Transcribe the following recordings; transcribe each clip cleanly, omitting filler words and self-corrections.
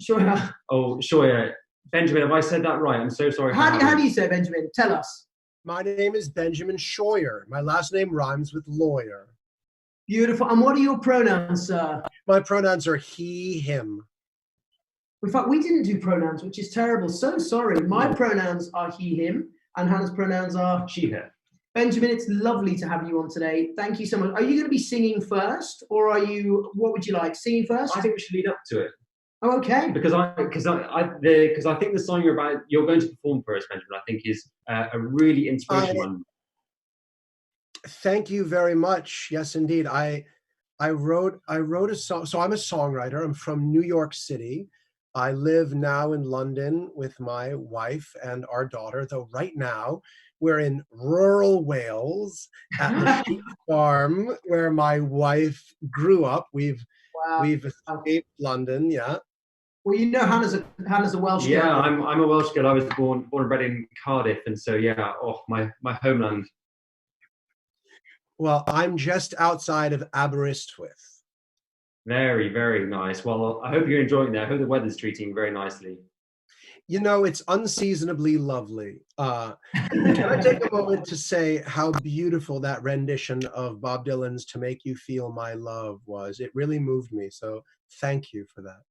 Scheuer. Oh, Scheuer. Benjamin, have I said that right? I'm so sorry. How do you say it, Benjamin? Tell us. My name is Benjamin Scheuer. My last name rhymes with lawyer. Beautiful. And what are your pronouns, sir? My pronouns are he, him. In fact, we didn't do pronouns, which is terrible. So sorry. My pronouns are he, him, and Hannah's pronouns are she, her. Benjamin, it's lovely to have you on today. Thank you so much. Are you going to be singing first, or what would you like? Singing first? I think we should lead up to it. Oh, okay. Because I think the song you're going to perform for us, Benjamin, I think is a really inspirational one. Thank you very much. Yes, indeed. I wrote a song. So I'm a songwriter. I'm from New York City. I live now in London with my wife and our daughter, though right now we're in rural Wales at the sheep farm where my wife grew up. We've escaped London, yeah. Well, you know, Hannah's a Welsh girl. Yeah, I'm a Welsh girl. I was born and bred in Cardiff, and so yeah, my homeland. Well, I'm just outside of Aberystwyth. Very, very nice. Well, I hope you're enjoying that. I hope the weather's treating you very nicely. You know, it's unseasonably lovely. Can I take a moment to say how beautiful that rendition of Bob Dylan's "To Make You Feel My Love" was? It really moved me. So thank you for that.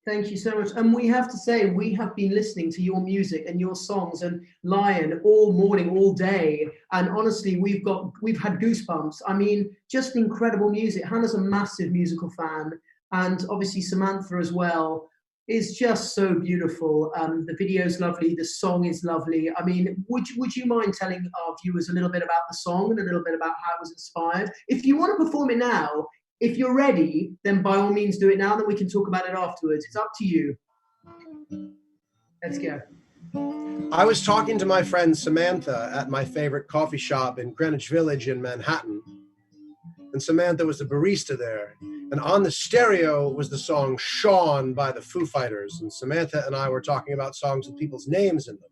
Thank you so much. And we have to say, we have been listening to your music and your songs and Lion all morning, all day. And honestly, we've had goosebumps. I mean, just incredible music. Hannah's a massive musical fan. And obviously Samantha as well is just so beautiful. The video's lovely. The song is lovely. I mean, would you mind telling our viewers a little bit about the song and a little bit about how it was inspired? If you want to perform it now, if you're ready, then by all means do it now, then we can talk about it afterwards. It's up to you. Let's go. I was talking to my friend Samantha at my favorite coffee shop in Greenwich Village in Manhattan. And Samantha was the barista there. And on the stereo was the song Sean by the Foo Fighters. And Samantha and I were talking about songs with people's names in them.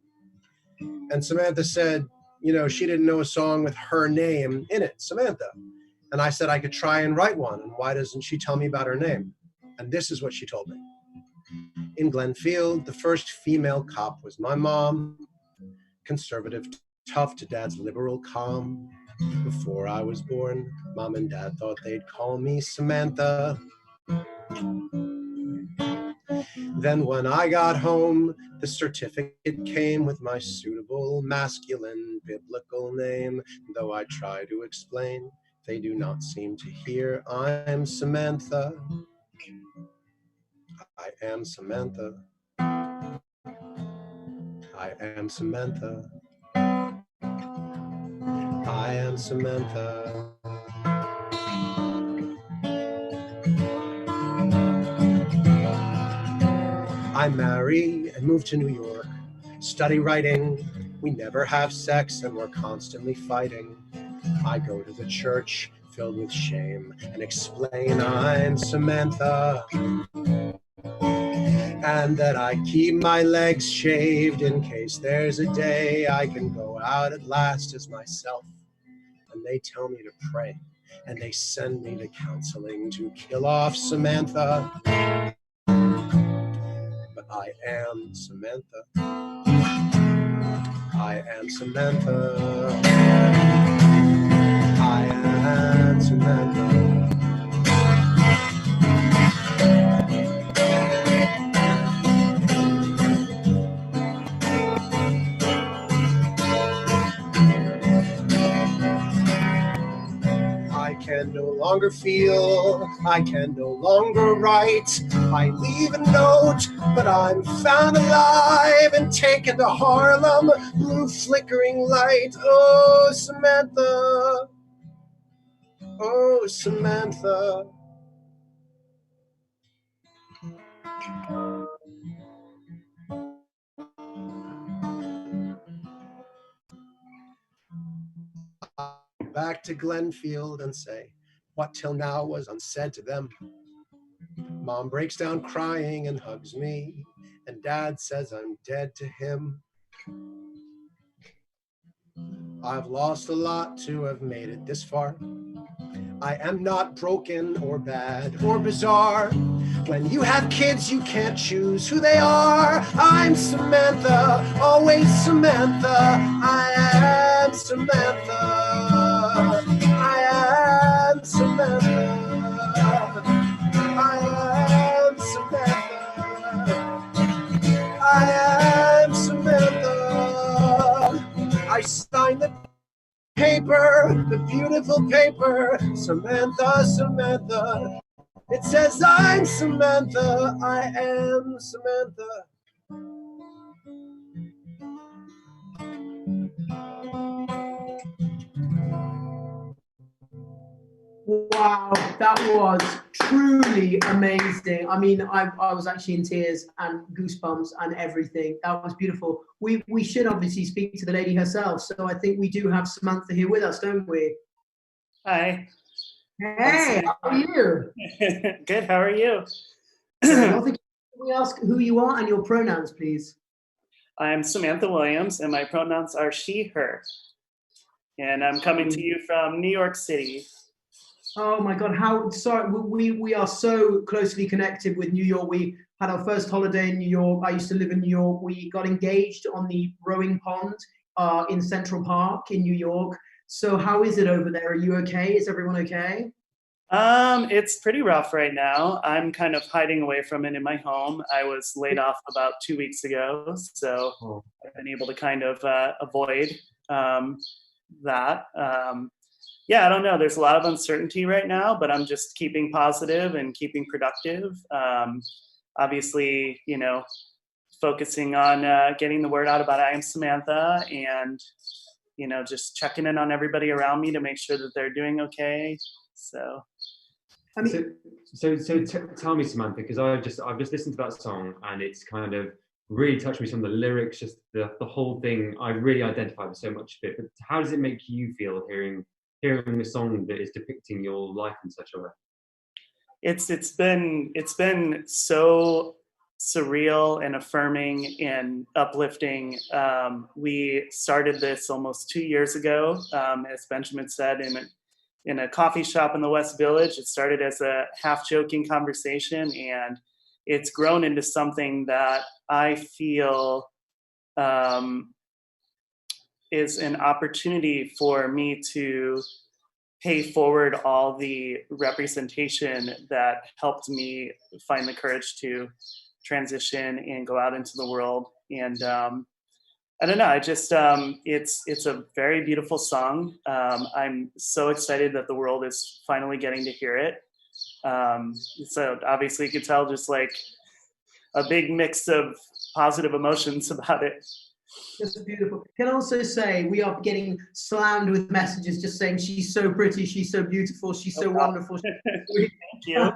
And Samantha said, you know, she didn't know a song with her name in it, Samantha. And I said I could try and write one, and why doesn't she tell me about her name? And this is what she told me. In Glenfield, the first female cop was my mom, conservative, tough to dad's liberal calm. Before I was born, Mom and Dad thought they'd call me Samantha. Then when I got home, the certificate came with my suitable masculine biblical name. Though I try to explain, they do not seem to hear. I'm Samantha. I am Samantha. I am Samantha. I am Samantha. I marry and move to New York, study writing. We never have sex and we're constantly fighting. I go to the church filled with shame and explain I'm Samantha. And that I keep my legs shaved in case there's a day I can go out at last as myself. And they tell me to pray and they send me to counseling to kill off Samantha. But I am Samantha. I am Samantha. I am Samantha. I can no longer feel, I can no longer write. I leave a note, but I'm found alive and taken to Harlem, blue flickering light. Oh, Samantha. Oh, Samantha. Back to Glenfield and say, what till now was unsaid to them. Mom breaks down crying and hugs me, and Dad says I'm dead to him. I've lost a lot to have made it this far. I am not broken or bad or bizarre. When you have kids, you can't choose who they are. I'm Samantha, always Samantha. I am Samantha. I am Samantha. I am Samantha. I am Samantha. I signed the paper, the beautiful paper, Samantha, Samantha. It says I'm Samantha, I am Samantha. Wow, that was truly amazing. I mean, I was actually in tears and goosebumps and everything. That was beautiful. We should obviously speak to the lady herself. So I think we do have Samantha here with us, don't we? Hi. Hey, how are you? Good, how are you? Well, can we ask who you are and your pronouns, please? I'm Samantha Williams, and my pronouns are she, her. And I'm coming to you from New York City. Oh my God, how sorry. We are so closely connected with New York. We had our first holiday in New York. I used to live in New York. We got engaged on the rowing pond in Central Park in New York. So how is it over there? Are you okay? Is everyone okay? It's pretty rough right now. I'm kind of hiding away from it in my home. I was laid off about 2 weeks ago, so I've been able to kind of avoid that. Yeah, I don't know. There's a lot of uncertainty right now, but I'm just keeping positive and keeping productive. Obviously, you know, focusing on getting the word out about I Am Samantha, and you know, just checking in on everybody around me to make sure that they're doing okay. So, I mean, tell me, Samantha, because I've just listened to that song and it's kind of really touched me. Some of the lyrics, just the whole thing. I really identify with so much of it. But how does it make you feel hearing a song that is depicting your life in such a way? it's been so surreal and affirming and uplifting. We started this almost 2 years ago, as Benjamin said, in a coffee shop in the West Village. It started as a half joking conversation, and it's grown into something that I feel is an opportunity for me to pay forward all the representation that helped me find the courage to transition and go out into the world. And I don't know, I just it's a very beautiful song. I'm so excited that the world is finally getting to hear it. So obviously you could tell just like a big mix of positive emotions about it. Just beautiful. Can I also say we are getting slammed with messages just saying she's so pretty, she's so beautiful, she's so wonderful. Thank you.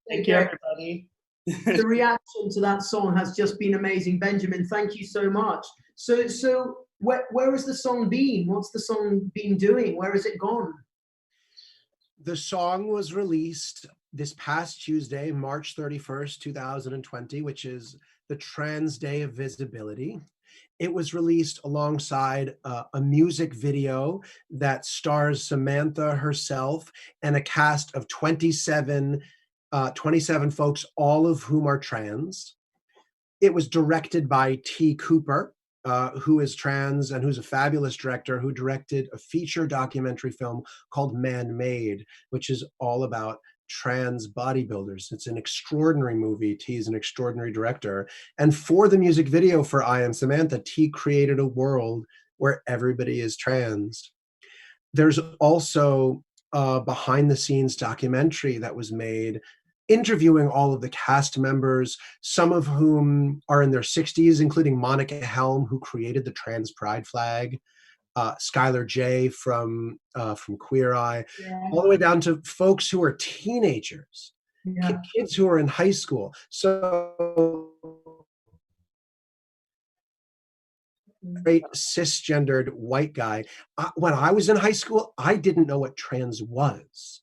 Thank you, everybody. The reaction to that song has just been amazing. Benjamin, thank you so much. So where has the song been? What's the song been doing? Where has it gone? The song was released this past Tuesday, March 31st, 2020, which is the Trans Day of Visibility. It was released alongside a music video that stars Samantha herself and a cast of 27 folks, all of whom are trans. It was directed by T. Cooper, who is trans and who's a fabulous director, who directed a feature documentary film called Man-Made, which is all about trans bodybuilders. It's an extraordinary movie. T is an extraordinary director. And for the music video for I Am Samantha, T created a world where everybody is trans. There's also a behind the scenes documentary that was made interviewing all of the cast members, some of whom are in their 60s, including Monica Helm, who created the trans pride flag, Skylar J from Queer Eye, all the way down to folks who are teenagers, kids who are in high school. So great cisgendered white guy. When I was in high school, I didn't know what trans was.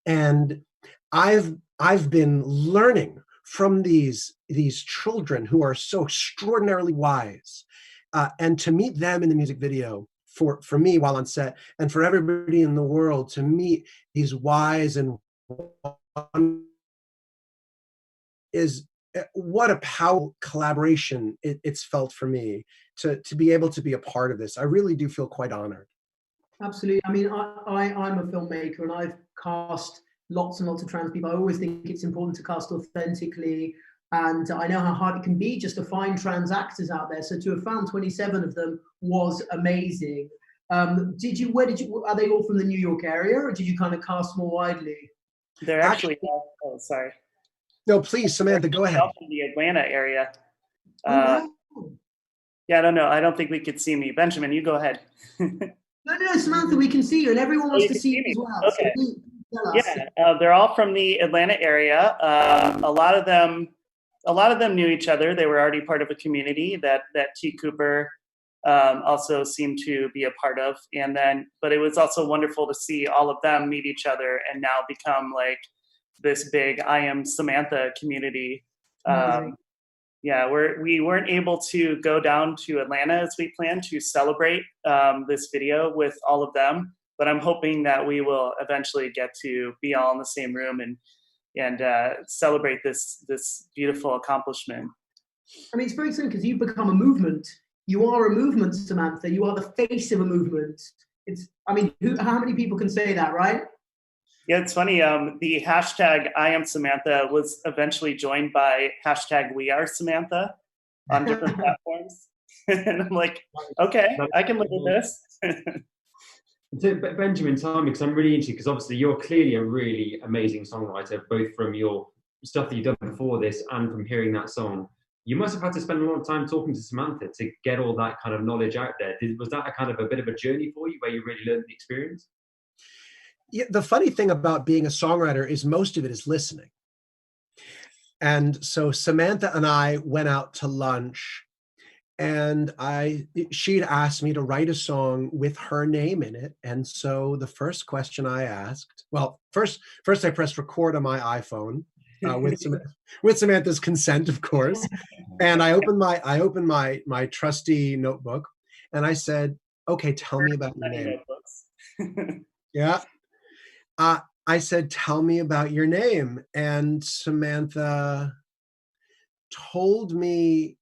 And I've been learning from these children who are so extraordinarily wise. And to meet them in the music video for me while on set, and for everybody in the world to meet these wise and is what a powerful collaboration it's felt for me to be able to be a part of this. I really do feel quite honored. Absolutely. I mean, I'm a filmmaker and I've cast lots and lots of trans people. I always think it's important to cast authentically. And I know how hard it can be just to find trans actors out there. So to have found 27 of them was amazing. Are they all from the New York area, or did you kind of cast more widely? They're actually, oh, sorry. No, please, Samantha, go ahead. From the Atlanta area. Wow. Yeah, I don't know. I don't think we could see me. Benjamin, you go ahead. No, Samantha, we can see you, and everyone wants to see you as well. Okay. So please tell us. Yeah, they're all from the Atlanta area. A lot of them knew each other. They were already part of a community that T. Cooper also seemed to be a part of. But it was also wonderful to see all of them meet each other and now become like this big I Am Samantha community. Yeah, we weren't able to go down to Atlanta as we planned to celebrate this video with all of them, but I'm hoping that we will eventually get to be all in the same room and celebrate this beautiful accomplishment. I mean, it's very exciting because you've become a movement. You are a movement, Samantha. You are the face of a movement. How many people can say that, right? Yeah, it's funny. The hashtag I Am Samantha was eventually joined by hashtag We Are Samantha on different platforms. And I'm like, okay, I can live with this. So, Benjamin, tell me, because I'm really interested, because obviously you're clearly a really amazing songwriter, both from your stuff that you've done before this and from hearing that song. You must have had to spend a lot of time talking to Samantha to get all that kind of knowledge out there. Was that a bit of a journey for you where you really learned the experience? Yeah, the funny thing about being a songwriter is most of it is listening. And so Samantha and I went out to lunch, and she'd asked me to write a song with her name in it. And so the first question I asked, well, first I pressed record on my iPhone with Samantha's consent, of course. And I opened my trusty notebook, and I said, okay, tell me about your name. Yeah. I said, tell me about your name. And Samantha told me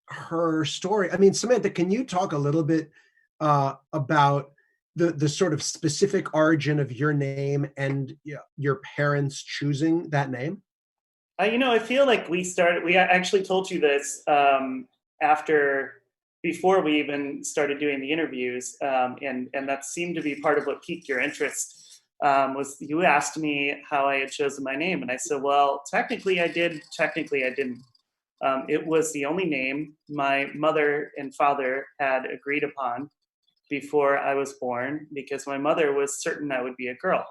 her story. I mean, Samantha, can you talk a little bit about the sort of specific origin of your name and your parents choosing that name? I feel like we actually told you this before we even started doing the interviews. And that seemed to be part of what piqued your interest. Was you asked me how I had chosen my name, and I said, well, technically I did, technically I didn't. It was the only name my mother and father had agreed upon before I was born, because my mother was certain I would be a girl,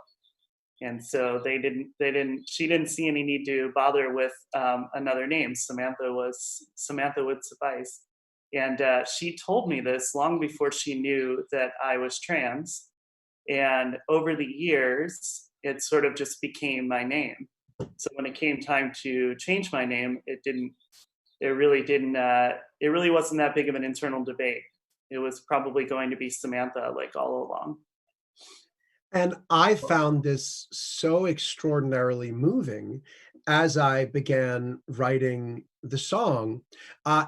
and so she didn't see any need to bother with another name. Samantha would suffice, and she told me this long before she knew that I was trans. And over the years, it sort of just became my name. So when it came time to change my name, it really wasn't that big of an internal debate. It was probably going to be Samantha, like, all along. And I found this so extraordinarily moving as I began writing the song. I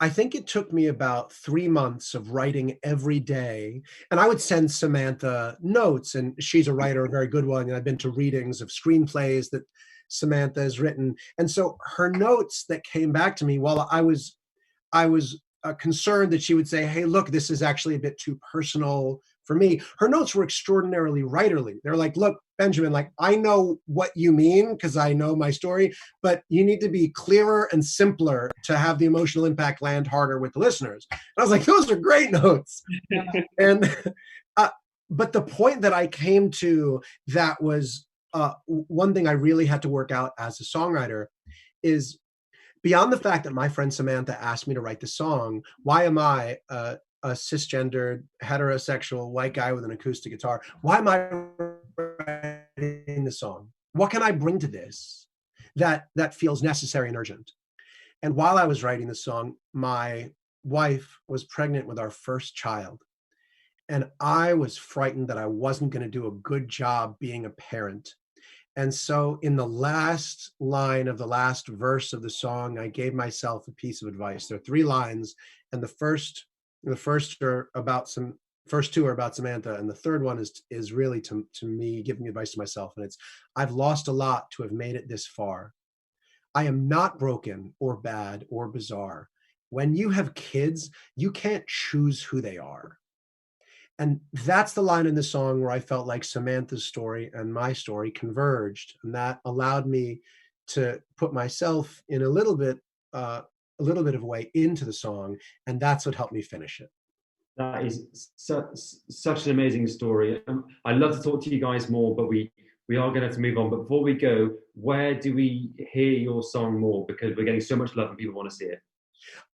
think it took me about 3 months of writing every day. And I would send Samantha notes, and she's a writer, a very good one. And I've been to readings of screenplays that Samantha has written. And so her notes that came back to me, while I was concerned that she would say, hey, look, this is actually a bit too personal for me, her notes were extraordinarily writerly. They're like, look, Benjamin, like, I know what you mean because I know my story, but you need to be clearer and simpler to have the emotional impact land harder with the listeners. And I was like, those are great notes. And but the point that I came to that was one thing I really had to work out as a songwriter is, beyond the fact that my friend Samantha asked me to write the song, why am I a cisgendered, heterosexual, white guy with an acoustic guitar? Why am I writing the song? What can I bring to this that feels necessary and urgent? And while I was writing the song, my wife was pregnant with our first child. And I was frightened that I wasn't going to do a good job being a parent. And so in the last line of the last verse of the song, I gave myself a piece of advice. There are 3 lines, and the first are about first 2 are about Samantha, and the third one is really to me giving advice to myself. And it's, I've lost a lot to have made it this far. I am not broken or bad or bizarre. When you have kids, you can't choose who they are. And that's the line in the song where I felt like Samantha's story and my story converged, and that allowed me to put myself in a little bit of a way into the song, and that's what helped me finish it. That is such an amazing story. I'd love to talk to you guys more, but we are going to have to move on. But before we go, where do we hear your song more? Because we're getting so much love and people want to see it.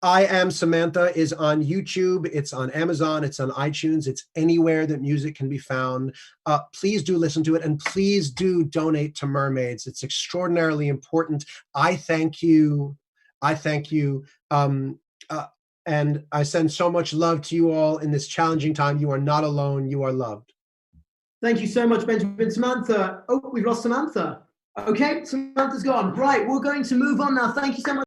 I Am Samantha is on YouTube, it's on Amazon, it's on iTunes, it's anywhere that music can be found. Please do listen to it, and please do donate to Mermaids. It's extraordinarily important. I thank you. And I send so much love to you all in this challenging time. You are not alone, you are loved. Thank you so much, Benjamin. Samantha. Oh, we've lost Samantha. Okay, Samantha's gone. Right, we're going to move on now. Thank you so much.